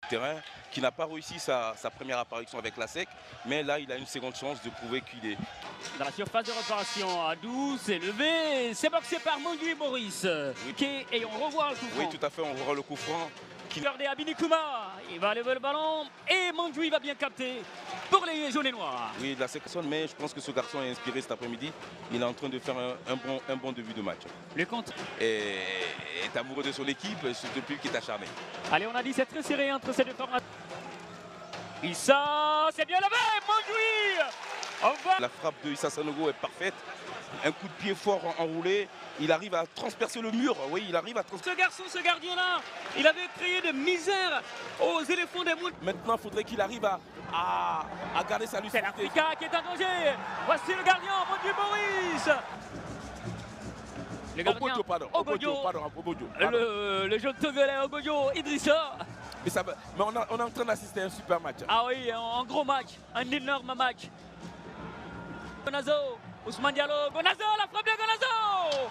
Terrain qui n'a pas réussi sa première apparition avec la SEC, mais là il a une seconde chance de prouver qu'il est dans la surface de réparation. Adou c'est levé, c'est boxé par Manduy Boris. Oui. Et on revoit le coup franc. Oui, tout à fait, on revoit le coup franc. Regardez Abinikuma, il va lever le ballon et Manduy va bien capter pour les jaunes et noirs. Oui, la section, mais je pense que ce garçon est inspiré cet après-midi. Il est en train de faire un bon début de match. Le compte est amoureux de son équipe, c'est depuis qu'il est acharné. Allez, on a dit c'est très serré entre ces deux formations. Issa, c'est bien levé, Manduy. La frappe de Issa Sanogo est parfaite. Un coup de pied fort enroulé. Il arrive à transpercer le mur. Oui, il arrive à transpercer. Ce garçon, ce gardien-là, il avait créé de misère aux éléphants des moutons. Maintenant, il faudrait qu'il arrive à garder sa lucidité. C'est l'Africa qui est en danger. Voici le gardien, Manduy Boris. Le gardien, Ogodio. Le jeune Togolais Ogodio, Idrissa. Mais on est en train d'assister à un super match. Ah oui, un gros match, un énorme match. Gonazo, Ousmane Diallo, Gonazo, la frappe de Gonazo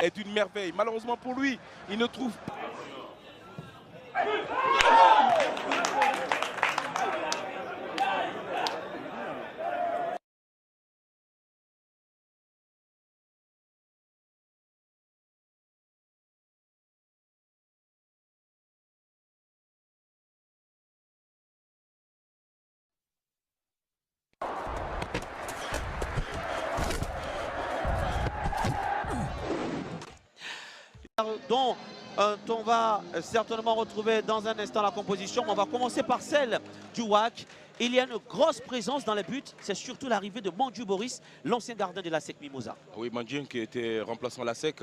est une merveille. Malheureusement pour lui, il ne trouve pas. Dont on va certainement retrouver dans un instant la composition. On va commencer par celle du WAC. Il y a une grosse présence dans les buts. C'est surtout l'arrivée de Manduy Boris, l'ancien gardien de la SEC Mimosa. Oui, Manduy qui était remplaçant à la SEC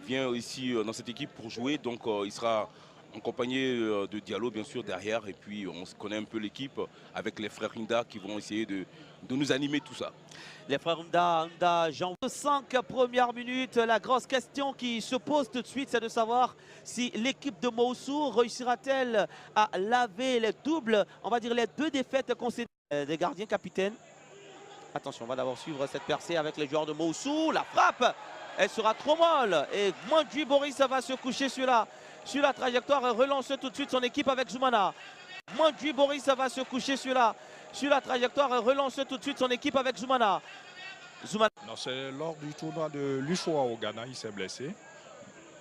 vient ici dans cette équipe pour jouer. Donc il sera accompagné de Diallo bien sûr derrière. Et puis on se connaît un peu l'équipe avec les frères Rinda qui vont essayer de nous animer tout ça. Les frères Rinda, Jean. 5 premières minutes, la grosse question qui se pose tout de suite, c'est de savoir si l'équipe de Moussou réussira-t-elle à laver les doubles, on va dire les deux défaites concédées des gardiens capitaines. Attention, on va d'abord suivre cette percée avec les joueurs de Moussou. La frappe, elle sera trop molle. Et Manduy Boris va se coucher sur la trajectoire et relance tout de suite son équipe avec Zoumana. Manduy Boris va se coucher sur la trajectoire et relance tout de suite son équipe avec Zoumana. Non, c'est lors du tournoi de l'UFOA au Ghana, il s'est blessé.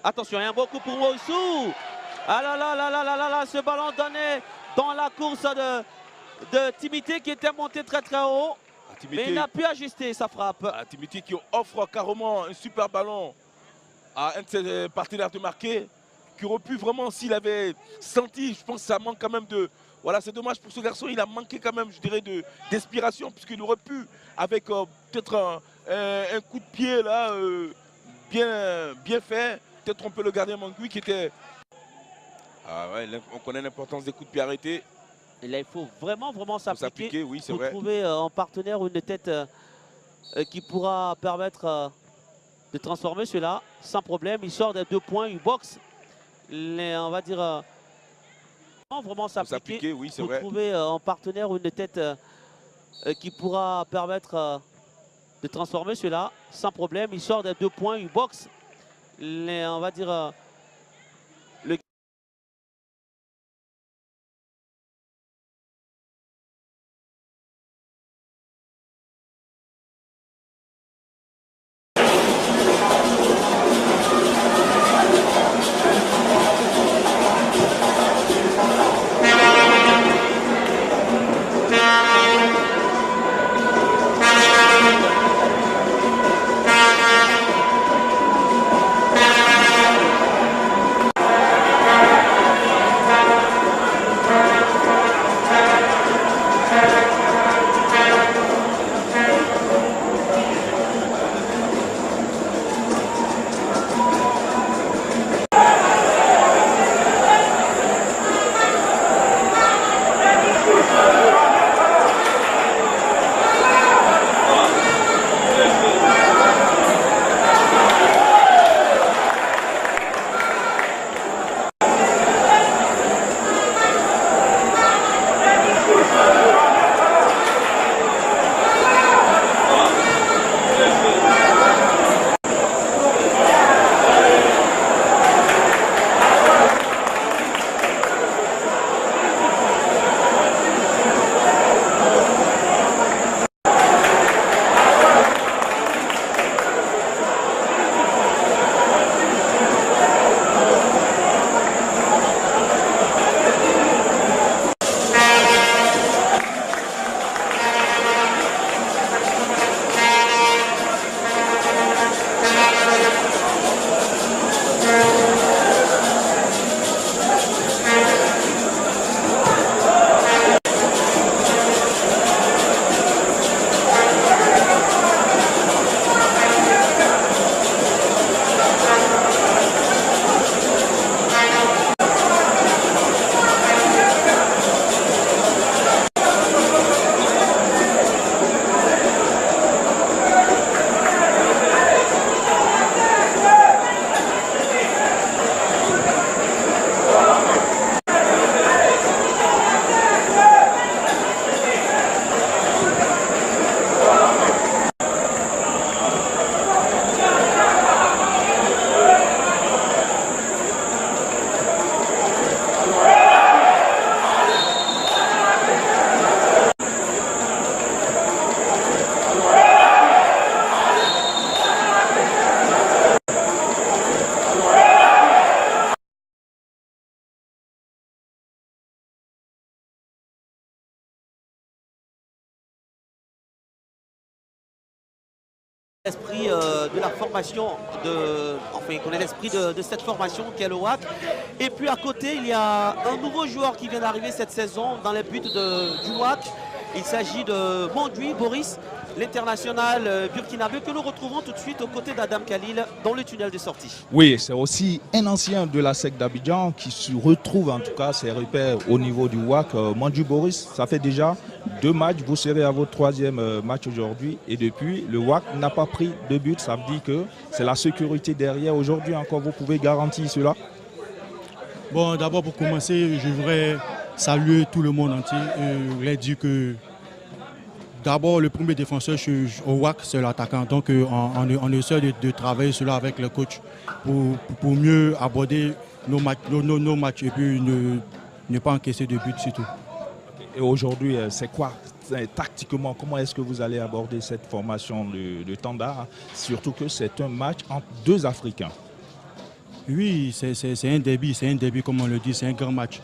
Attention, il y a un beau coup pour Moussou. Ah là là là là là là là, ce ballon donné dans la course de Timité qui était monté très très haut. Timité, mais il n'a pu ajuster sa frappe. Timité qui offre carrément un super ballon à un de ses partenaires de marquer, qui aurait pu vraiment, s'il avait senti, je pense que ça manque quand même de... Voilà, c'est dommage pour ce garçon, il a manqué quand même, je dirais, d'inspiration, puisqu'il aurait pu, avec peut-être un coup de pied là, bien fait, peut-être tromper le gardien Manduy qui était... Ah ouais, on connaît l'importance des coups de pied arrêtés. Et là, il faut vraiment s'appliquer oui, pour vrai. Trouver en partenaire une tête qui pourra permettre de transformer cela sans problème. Il sort des 2 points, il boxe. On va dire... vraiment s'appliquer oui, pour vrai. Trouver en partenaire une tête qui pourra permettre de transformer cela sans problème. Il sort des 2 points, il boxe. On va dire... l'esprit de la formation, enfin il connaît l'esprit de cette formation qui est le WAC. Et puis à côté, il y a un nouveau joueur qui vient d'arriver cette saison dans les buts du WAC. Il s'agit de Mondui Boris, l'international burkinabé que nous retrouvons tout de suite aux côtés d'Adam Khalil dans le tunnel de sortie. Oui, c'est aussi un ancien de la SEC d'Abidjan qui se retrouve en tout cas ses repères au niveau du WAC. Mondui Boris, ça fait déjà 2 matchs, vous serez à votre 3e match aujourd'hui et depuis le WAC n'a pas pris de but, ça veut dire que c'est la sécurité derrière. Aujourd'hui encore, vous pouvez garantir cela? Bon, d'abord pour commencer, je voudrais saluer tout le monde entier et leur dire que d'abord le premier défenseur au WAC c'est l'attaquant, donc on essaie de travailler cela avec le coach pour mieux aborder nos matchs et puis ne pas encaisser de buts surtout. Et aujourd'hui, c'est quoi tactiquement, comment est-ce que vous allez aborder cette formation de Tanda, surtout que c'est un match entre 2 Africains? Oui, c'est un derby comme on le dit, c'est un grand match.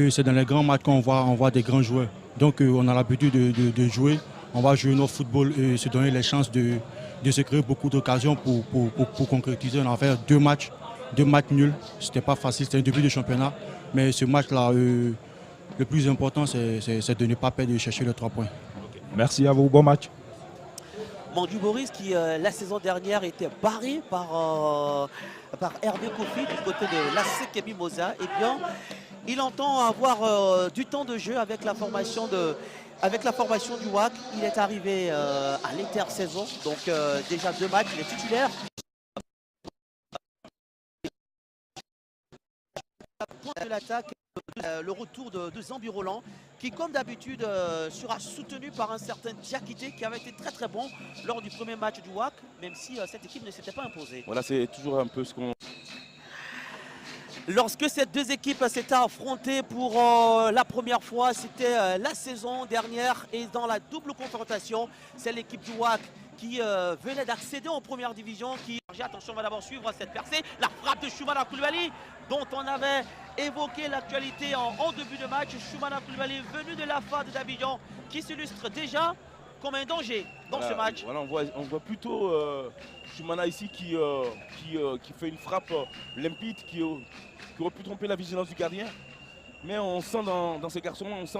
C'est dans les grands matchs qu'on voit des grands joueurs. Donc on a l'habitude de jouer, on va jouer notre football et se donner les chances de se créer beaucoup d'occasions pour concrétiser. On a fait 2 matchs nuls, c'était pas facile, c'était un début de championnat. Mais ce match-là, le plus important, c'est de ne pas perdre et de chercher les 3 points. Merci à vous, bon match. Mondui Boris qui la saison dernière était barré par Hervé Kofi du côté de l'ASEC Mimosa. Et bien, il entend avoir du temps de jeu avec la formation du WAC. Il est arrivé à l'intersaison, donc déjà 2 matchs, il est titulaire. De l'attaque, le retour de Zambi Roland qui comme d'habitude sera soutenu par un certain Diakité qui avait été très très bon lors du premier match du WAC, même si cette équipe ne s'était pas imposée. Voilà, c'est toujours un peu ce qu'on... Lorsque ces 2 équipes s'étaient affrontées pour la première fois, c'était la saison dernière et dans la double confrontation, c'est l'équipe du WAC qui venait d'accéder en première division, attention, on va d'abord suivre cette percée, la frappe de Choumana Koulibaly, dont on avait évoqué l'actualité en début de match. Choumana Koulibaly venu de la FAD d'Abidjan, qui s'illustre déjà comme un danger dans ce match. Voilà, on voit plutôt Choumana ici qui fait une frappe limpide qui aurait pu tromper la vigilance du gardien. Mais on sent dans ces garçons, on sent